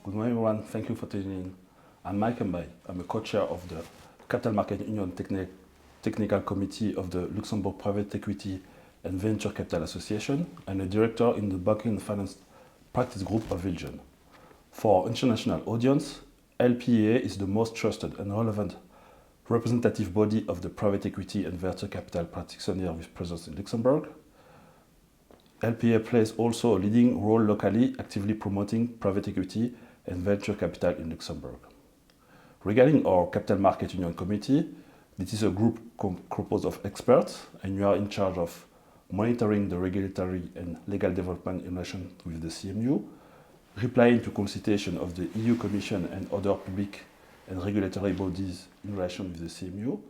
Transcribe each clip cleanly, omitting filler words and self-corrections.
Good morning, everyone. Thank you for tuning in. I'm Michael Mbayi. I'm a co-chair of the Capital Market Union Technical Committee of the Luxembourg Private Equity and Venture Capital Association and a director in the Banking and Finance Practice Group of Wildgen. For our international audience, LPEA is the most trusted and relevant representative body of the private equity and venture capital practitioner with presence in Luxembourg. LPEA plays also a leading role locally, actively promoting private equity and venture capital in Luxembourg. Regarding our Capital Market Union Committee, this is a group composed of experts, and you are in charge of monitoring the regulatory and legal development in relation with the CMU, replying to consultation of the EU Commission and other public and regulatory bodies in relation with the CMU.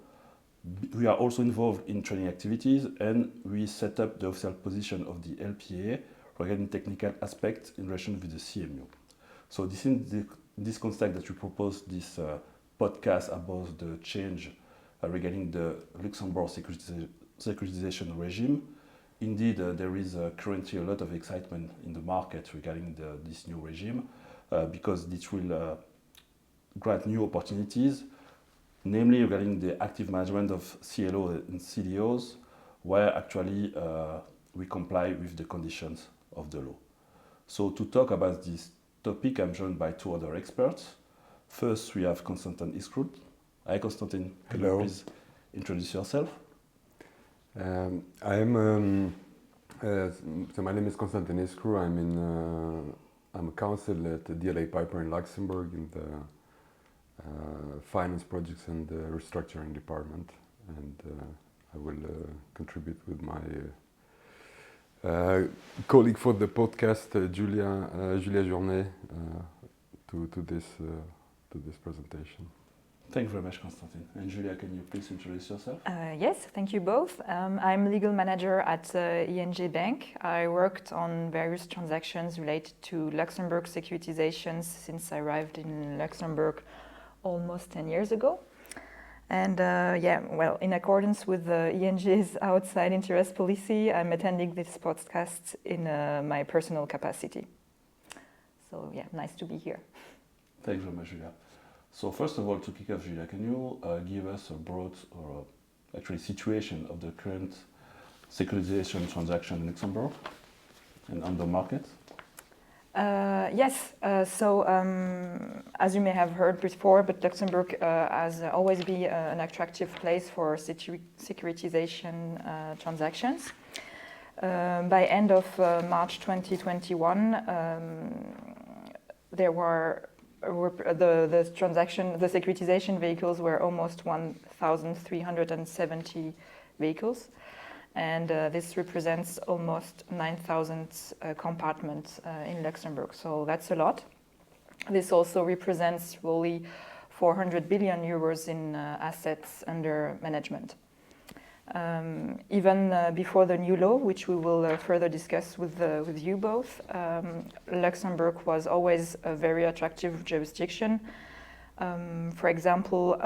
We are also involved in training activities, and we set up the official position of the LPEA regarding technical aspects in relation with the CMU. So this is in this context that we propose this podcast about the change regarding the Luxembourg securitization regime. Indeed, there is currently a lot of excitement in the market regarding this new regime because this will grant new opportunities, namely regarding the active management of CLO and CDOs, where actually we comply with the conditions of the law. So to talk about this topic, I'm joined by two other experts. First, we have Constantin Iscru. Hi, Constantin. Can you please introduce yourself? So my name is Constantin Iscru. I'm a counsel at the DLA Piper in Luxembourg in the finance projects and restructuring department, and I will contribute with my colleague for the podcast, Journee, to this presentation. Thank you very much, Constantin. And Julia, can you please introduce yourself? Yes, thank you both. I'm legal manager at ING Bank. I worked on various transactions related to Luxembourg securitizations since I arrived in Luxembourg almost 10 years ago. And in accordance with the ING's outside interest policy, I'm attending this podcast in my personal capacity. So nice to be here. Thank you very much, Julia. So first of all, to kick off, Julia, can you give us a broad or actually situation of the current securitization transaction in Luxembourg and on the market? Yes. As you may have heard before, but Luxembourg has always been an attractive place for securitization transactions. By end of March 2021, there were the securitization vehicles were almost 1,370 vehicles. And this represents almost 9,000 compartments in Luxembourg. So that's a lot. This also represents really 400 billion euros in assets under management. Even before the new law, which we will further discuss with you both, Luxembourg was always a very attractive jurisdiction. For example,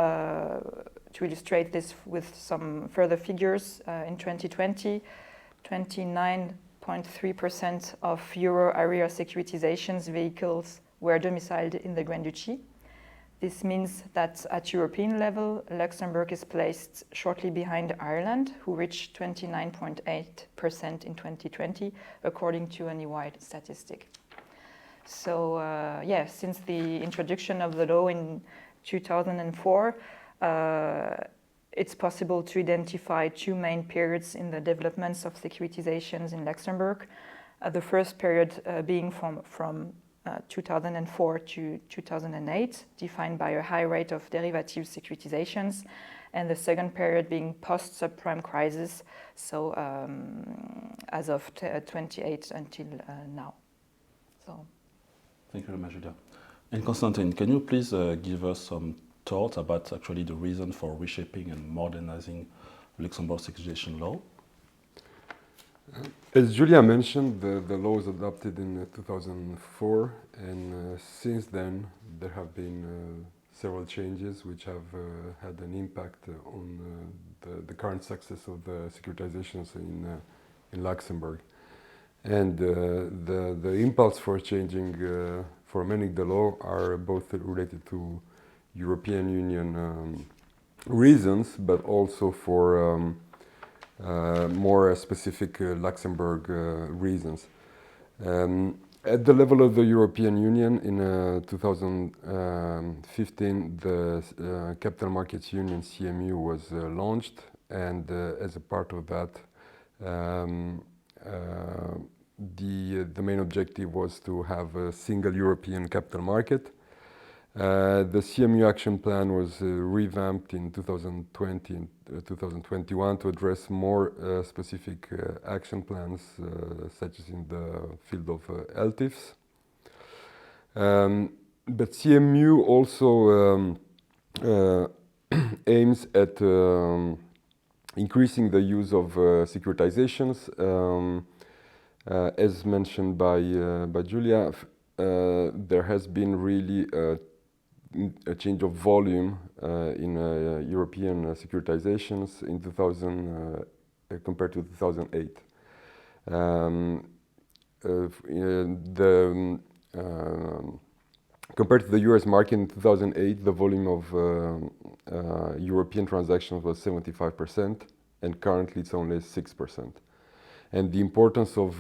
to illustrate this with some further figures, in 2020, 29.3% of euro area securitizations vehicles were domiciled in the Grand Duchy. This means that at European level, Luxembourg is placed shortly behind Ireland, who reached 29.8% in 2020, according to an EU-wide statistic. So, since the introduction of the law in 2004, it's possible to identify two main periods in the developments of securitizations in Luxembourg. The first period being from 2004 to 2008, defined by a high rate of derivative securitizations, and the second period being post-subprime crisis, so as of 28 until now. So. Thank you very much, Julia. And Constantin, can you please give us some thoughts about actually the reason for reshaping and modernizing Luxembourg securitization law? As Julia mentioned, the law was adopted in 2004, and since then there have been several changes which have had an impact on the current success of the securitizations in Luxembourg. And the impulse for changing for amending the law are both related to European Union reasons, but also for more specific Luxembourg reasons. At the level of the European Union, in 2015, the Capital Markets Union (CMU) was launched, and as a part of that, the main objective was to have a single European capital market. The CMU action plan was revamped in 2020 and 2021 to address more specific action plans, such as in the field of LTIFs. But CMU also aims at increasing the use of securitizations. As mentioned by Julia, there has been really a change of volume in European securitizations in 2000 compared to 2008. Compared to the US market in 2008, the volume of European transactions was 75%, and currently it's only 6%. And the importance of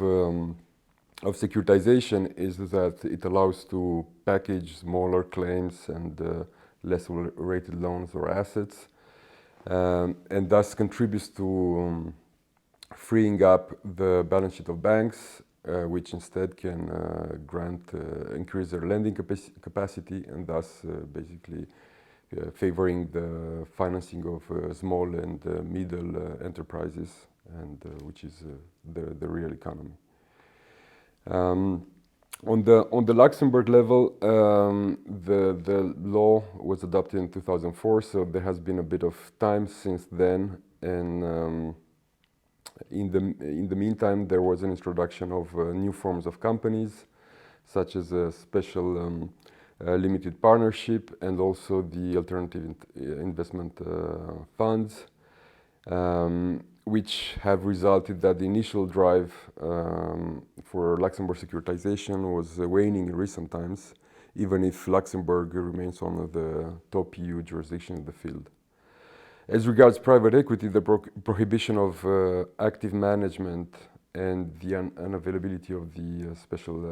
securitization is that it allows to package smaller claims and less rated loans or assets, and thus contributes to freeing up the balance sheet of banks, which instead can increase their lending capacity, and thus basically favoring the financing of small and middle enterprises, and which is the real economy. On the Luxembourg level, the law was adopted in 2004, so there has been a bit of time since then, and in the meantime there was an introduction of new forms of companies, such as a special limited partnership, and also the alternative investment funds, which have resulted that the initial drive for Luxembourg securitization was waning in recent times, even if Luxembourg remains one of the top EU jurisdictions in the field. As regards private equity, the prohibition of active management and the unavailability of the special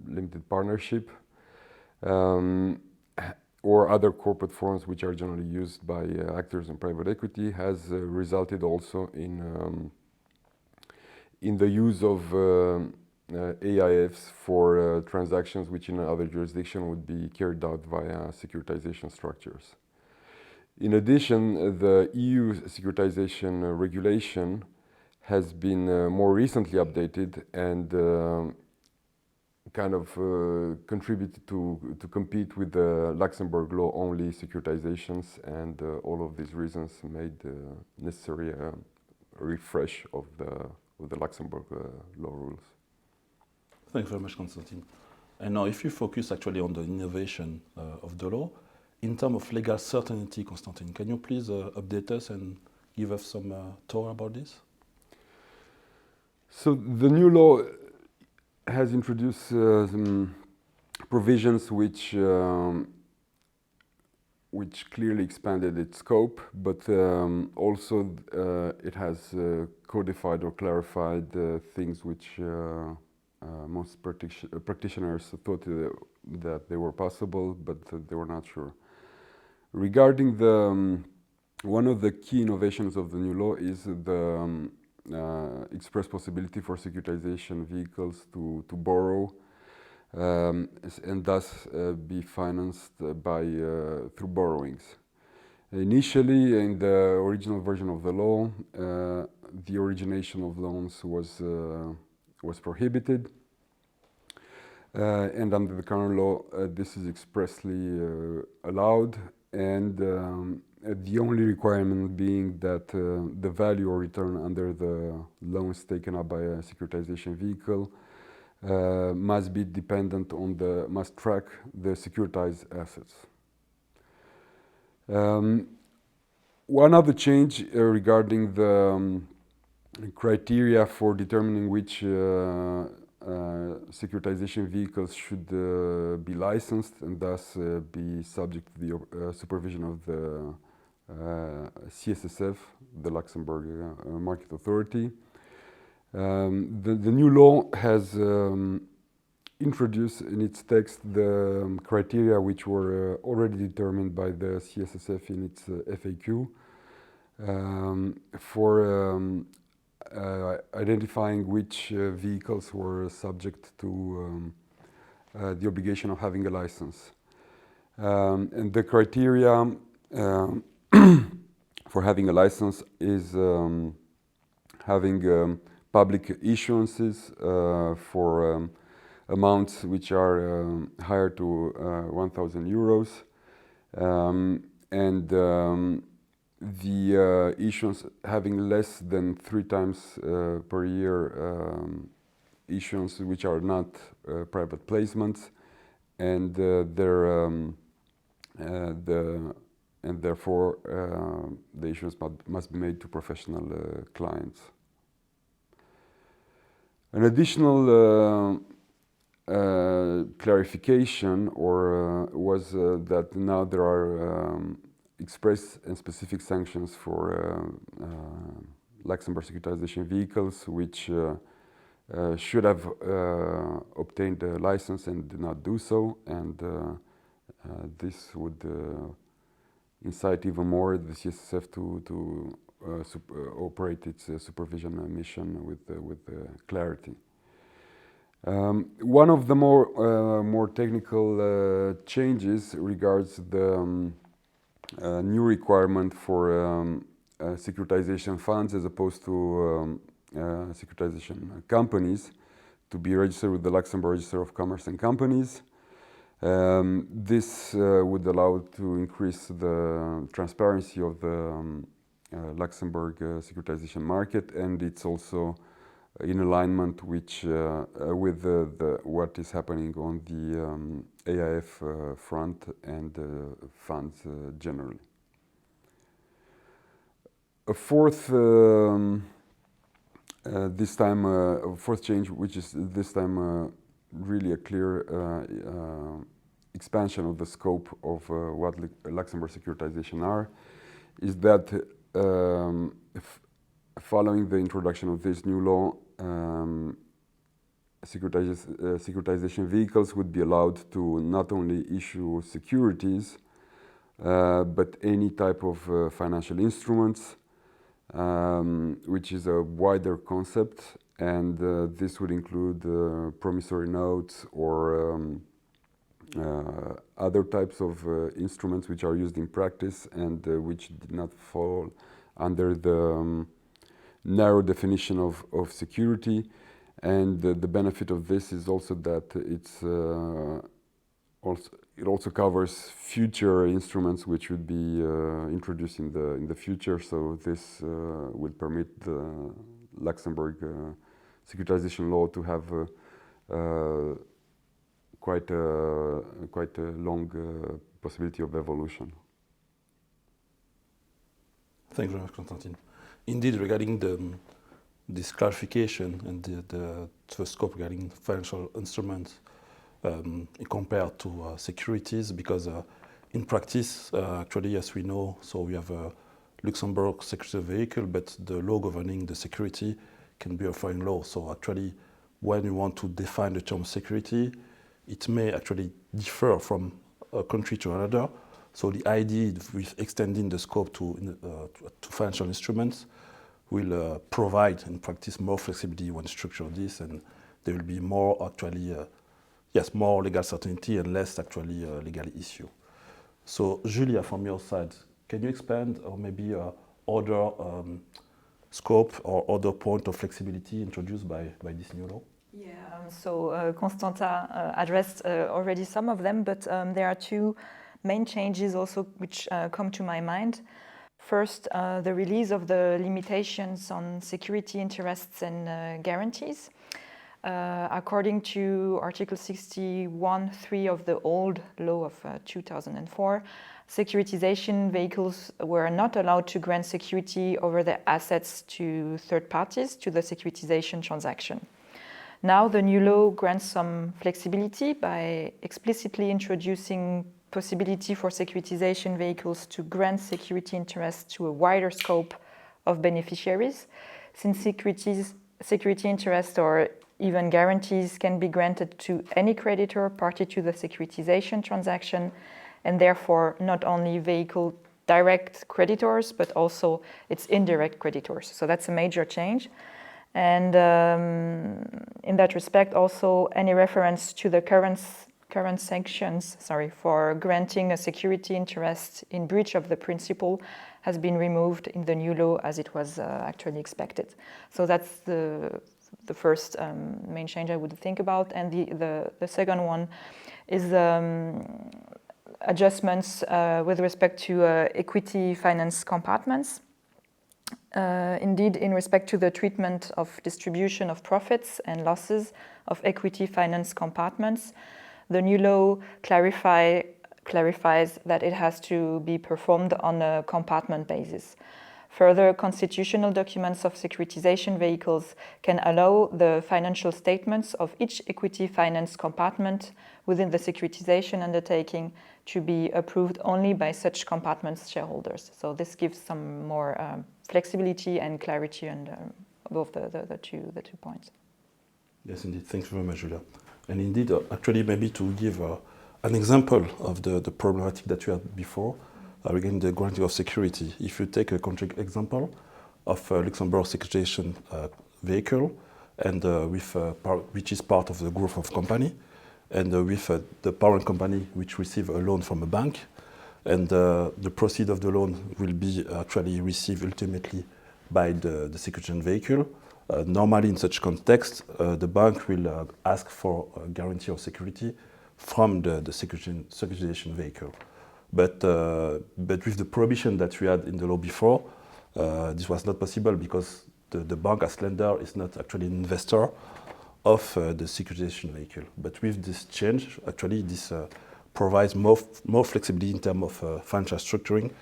limited partnership or other corporate forms which are generally used by actors in private equity has resulted also in the use of AIFs for transactions which in another jurisdiction would be carried out via securitization structures. In addition, the EU securitization regulation has been more recently updated and kind of contributed to compete with the Luxembourg law only securitizations, and all of these reasons made necessary a refresh of the Luxembourg law rules. Thank you very much, Constantin. And now if you focus actually on the innovation of the law, in terms of legal certainty, Constantin, can you please update us and give us some thought about this? So the new law has introduced some provisions which clearly expanded its scope, but also it has codified or clarified things which most practitioners thought that they were possible, but they were not sure. Regarding one of the key innovations of the new law is the express possibility for securitization vehicles to borrow and thus be financed through borrowings. Initially, in the original version of the law, the origination of loans was prohibited, and under the current law, this is expressly allowed, and the only requirement being that the value or return under the loans taken up by a securitization vehicle must track the securitized assets. One other change regarding the criteria for determining which securitization vehicles should be licensed and thus be subject to the supervision of the CSSF, the Luxembourg Market Authority. The new law has introduced in its text the criteria which were already determined by the CSSF in its FAQ for identifying which vehicles were subject to the obligation of having a license. And the criteria for having a license is having public issuances for amounts which are higher to 1,000 euros, and the issuance having less than 3 times per year issuance which are not private placements, and therefore the issuance must be made to professional clients. An additional clarification was that now there are express and specific sanctions for Luxembourg securitization vehicles which should have obtained a license and did not do so, and this would incite even more the CSSF to operate its supervision mission with clarity. One of the more technical changes regards the new requirement for securitization funds as opposed to securitization companies to be registered with the Luxembourg Register of Commerce and Companies. This would allow to increase the transparency of the Luxembourg securitization market, and it's also in alignment with what is happening on the AIF front and funds generally. A fourth change, which is this time really a clear expansion of the scope of what Luxembourg securitization are, is that following the introduction of this new law, securitization vehicles would be allowed to not only issue securities, but any type of financial instruments, which is a wider concept, and this would include promissory notes or other types of instruments which are used in practice and which did not fall under the narrow definition of security. And the benefit of this is also that it also covers future instruments which would be introduced in the future. So this will permit the Luxembourg securitization law to have quite a long possibility of evolution. Thank you very much, Constantin. Indeed, regarding this clarification and the scope regarding financial instruments compared to securities, because in practice, actually, as we know, so we have a Luxembourg security vehicle, but the law governing the security can be a foreign law. So actually, when you want to define the term security, it may actually differ from a country to another. So the idea with extending the scope to financial instruments will provide in practice more flexibility when structure this, and there will be more actually, more legal certainty and less actually legal issue. So Julia, from your side, can you expand or maybe other scope or other point of flexibility introduced by this new law? Yeah, so Constantin addressed already some of them, but there are 2 main changes also which come to my mind. First, the release of the limitations on security interests and guarantees. According to Article 61(3) of the old law of 2004, securitization vehicles were not allowed to grant security over their assets to third parties to the securitization transaction. Now the new law grants some flexibility by explicitly introducing possibility for securitization vehicles to grant security interest to a wider scope of beneficiaries, since security interest or even guarantees can be granted to any creditor party to the securitization transaction, and therefore not only vehicle direct creditors, but also its indirect creditors. So that's a major change. And in that respect, also any reference to the current sanctions, for granting a security interest in breach of the principle has been removed in the new law as it was actually expected. So that's the first main change I would think about. And the second one is adjustments with respect to equity finance compartments. Indeed, in respect to the treatment of distribution of profits and losses of equity finance compartments, the new law clarifies that it has to be performed on a compartment basis. Further, constitutional documents of securitization vehicles can allow the financial statements of each equity finance compartment within the securitization undertaking to be approved only by such compartment's shareholders. So this gives some more flexibility and clarity on both the two points. Yes, indeed. Thanks very much, Julia. And indeed, actually, maybe to give an example of the problematic that you had before, regarding the granting of security. If you take a concrete example of a Luxembourg securitization vehicle, and which is part of the group of company, and with the parent company which receive a loan from a bank, and the proceeds of the loan will be actually received ultimately by the securitization vehicle. Normally, in such context, the bank will ask for a guarantee of security from the securitization vehicle. But with the prohibition that we had in the law before, this was not possible because the bank as lender is not actually an investor of the securitization vehicle. But with this change, actually, this provides more flexibility in terms of financial structuring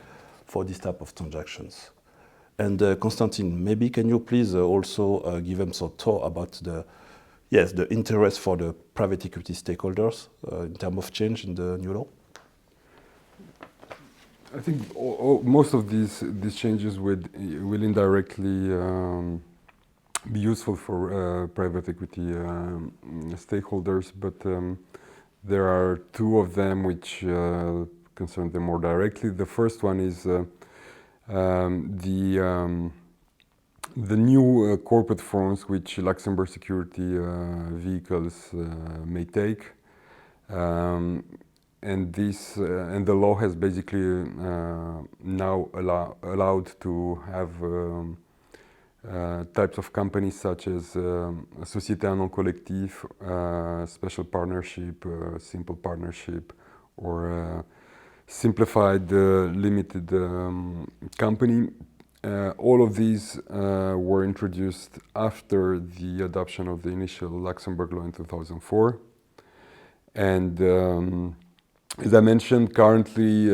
for this type of transactions. And Constantin, maybe can you please also give them some thought about the interest for the private equity stakeholders in terms of change in the new law? I think most of these changes will indirectly be useful for private equity stakeholders, but there are two of them which concern them more directly. The first one is the new corporate forms which Luxembourg security vehicles may take. And the law has basically now allowed to have types of companies such as société non collectif, special partnership, simple partnership, or simplified limited company. All of these were introduced after the adoption of the initial Luxembourg law in 2004. And as I mentioned, currently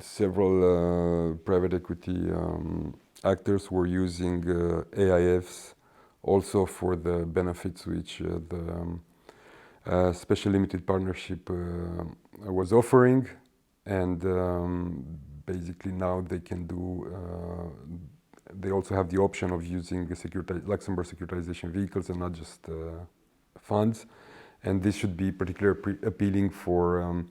several private equity actors were using AIFs also for the benefits which the special limited partnership was offering. And basically now they can do, they also have the option of using Luxembourg securitization vehicles and not just funds. And this should be particularly appealing for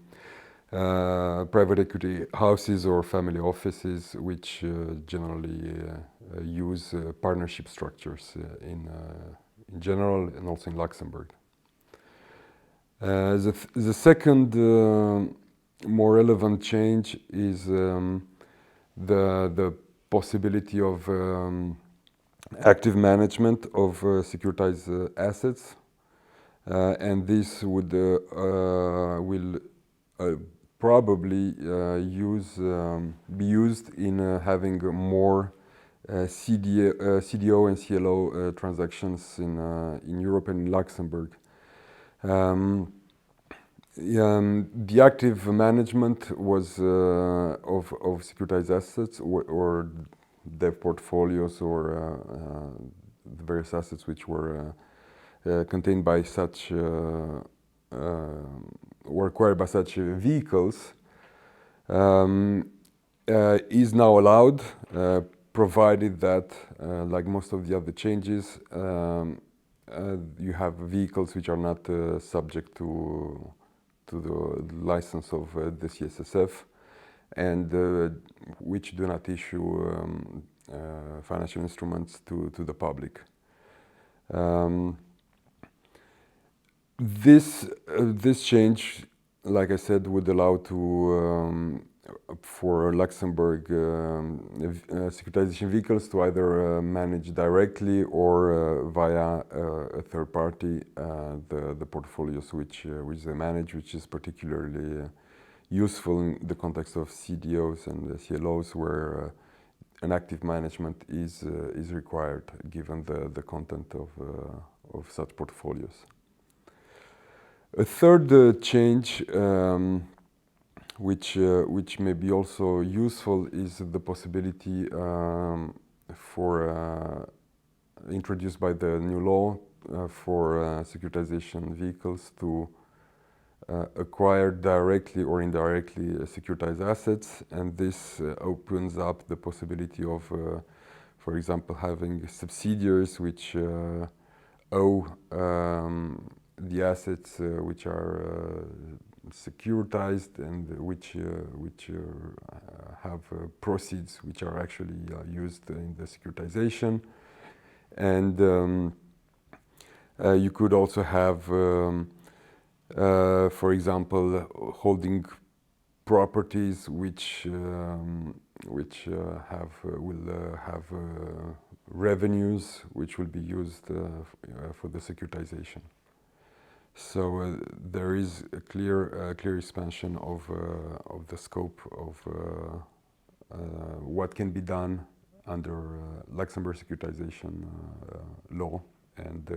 private equity houses or family offices, which generally use partnership structures in general and also in Luxembourg. The second more relevant change is the possibility of active management of securitized assets. And this would will probably be used in having more CDO and CLO transactions in Europe and in Luxembourg. The active management was of securitized assets or their portfolios or the various assets which were contained by such or acquired by such vehicles is now allowed, provided that, like most of the other changes, you have vehicles which are not subject to the license of the CSSF and which do not issue financial instruments to the public. This change, like I said, would allow for Luxembourg securitization vehicles to either manage directly or via a third party the portfolios which they manage, which is particularly useful in the context of CDOs and CLOs, where an active management is required given the content of such portfolios. A third change which may be also useful is the possibility introduced by the new law for securitization vehicles to acquire directly or indirectly securitized assets, and this opens up the possibility of, for example, having subsidiaries which owe the assets which are securitized and which have proceeds which are actually used in the securitization. And you could also have, for example, holding properties which will have revenues which will be used for the securitization. So there is a clear expansion of the scope of what can be done under Luxembourg securitization law and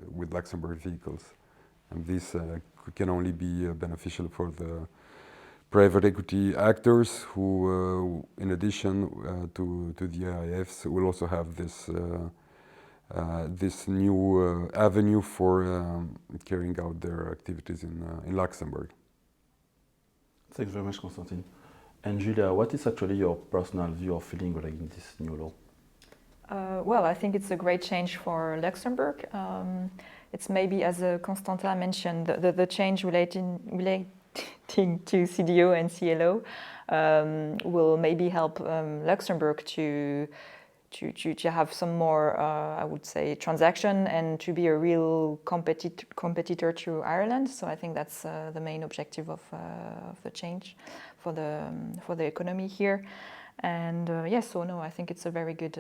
with Luxembourg vehicles. And this can only be beneficial for the private equity actors who, in addition to the AIFs, will also have this new avenue for carrying out their activities in Luxembourg. Thanks very much, Constantin. And Julia, what is actually your personal view or feeling regarding this new law? Well, I think it's a great change for Luxembourg. It's maybe, as Constantin mentioned, the change relating to CDO and CLO will maybe help Luxembourg to have some more, I would say, transaction and to be a real competitor to Ireland. So I think that's the main objective of the change for the economy here. And yes, so no, I think it's a very good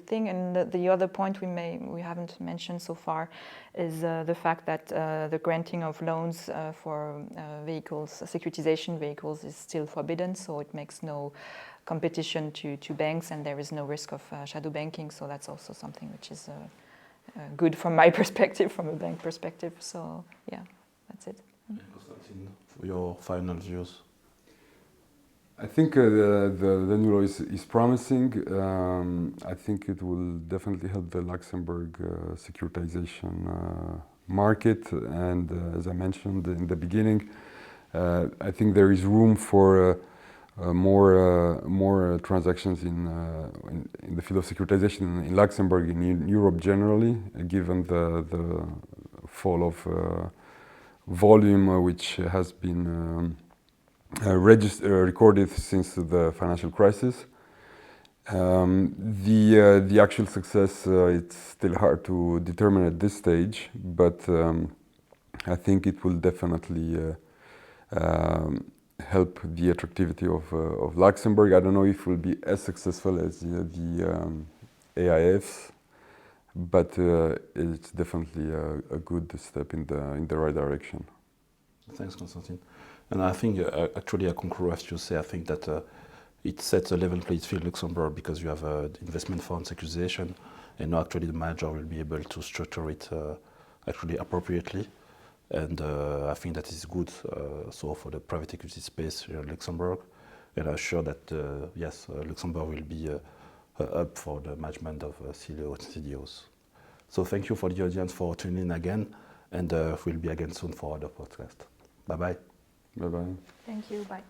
thing. And the other point we haven't mentioned so far is the fact that the granting of loans for vehicles, securitization vehicles, is still forbidden. So it makes no competition to banks, and there is no risk of shadow banking. So that's also something which is good from my perspective, from a bank perspective. So yeah, that's it. Constantin, for your final views. I think the new law is promising. I think it will definitely help the Luxembourg securitization market. And as I mentioned in the beginning, I think there is room for more transactions in the field of securitization in Luxembourg, in Europe generally, given the fall of volume which has been recorded since the financial crisis. The actual success, it's still hard to determine at this stage, but I think it will definitely help the attractivity of Luxembourg. I don't know if it will be as successful as the AIFs, but it's definitely a good step in the right direction. Thanks, Constantin. And I think actually I concur with you say. I think that it sets a level playing field Luxembourg because you have the investment fund securitization, and now actually the manager will be able to structure it actually appropriately. And I think that is good so for the private equity space here in Luxembourg. And I'm sure that yes, Luxembourg will be up for the management of CLOs and CDOs. So thank you for the audience for tuning in again, and we'll be again soon for other podcasts. Bye-bye. Bye-bye. Thank you. Bye.